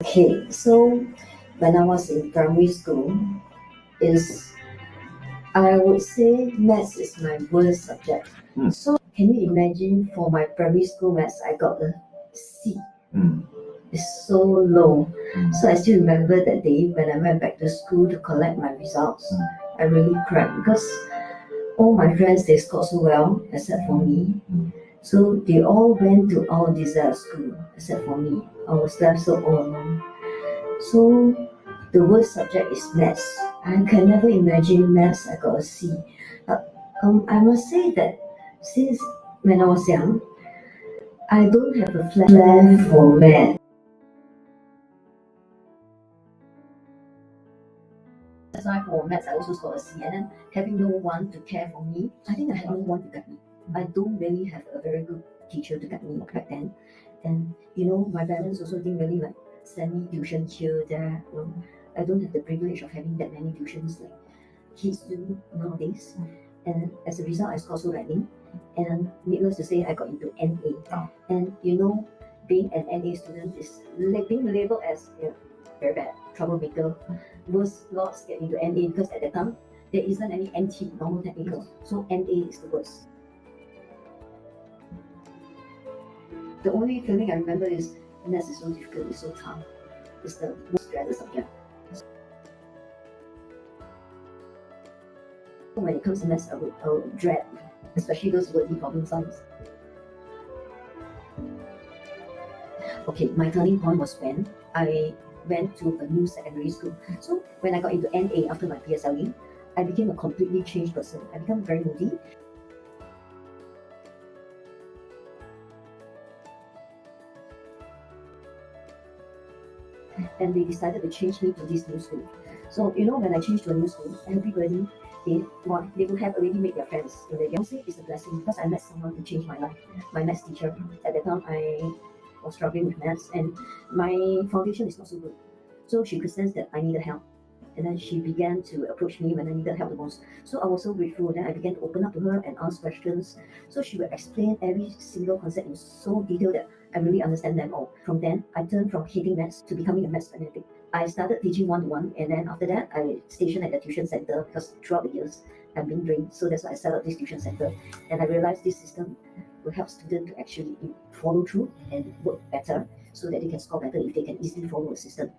Okay, so when I was in primary school, is I would say maths is my worst subject. So can you imagine for my primary school maths, I got a C. It's so low. So I still remember that day when I went back to school to collect my results. I really cried because all my friends they scored so well except for me. So they all went to all desert school except for me. I was left so all alone. So the worst subject is maths. I can never imagine maths I got a C. But I must say that since when I was young, I don't have a flair for math. That's why for maths I also scored a C. And then having no one to care for me, I think I had no one to guide me. I don't really have a very good teacher to guide me back then. And my parents also didn't really like send me tuition here, there. I don't have the privilege of having that many tuitions like kids do nowadays. And as a result, I scored so badly. And needless to say, I got into NA. And being an NA student is being labeled as very bad, troublemaker. Worst lots get into NA because at that time, there isn't any NT, normal technical. So NA is the worst. The only feeling I remember is maths is so difficult, it's so tough. It's the most dreaded subject. When it comes to maths, I would dread, especially those wordy problem sums. Okay, my turning point was when I went to a new secondary school. So when I got into NA after my PSLE, I became a completely changed person. I became very moody. And they decided to change me to this new school. So when I changed to a new school, everybody they will have already made their friends. In the say it's a blessing because I met someone who changed my life. My maths teacher. At that time, I was struggling with maths, and my foundation is not so good. So she could sense that I needed help. And then she began to approach me when I needed help the most. So I was so grateful. Then I began to open up to her and ask questions. So she would explain every single concept in so detail that I really understand them all. From then, I turned from hating maths to becoming a maths fanatic. I started teaching one-to-one, and then after that, I stationed at the tuition center because throughout the years, I've been drained. So that's why I set up this tuition center. And I realized this system will help students to actually follow through and work better so that they can score better if they can easily follow a system.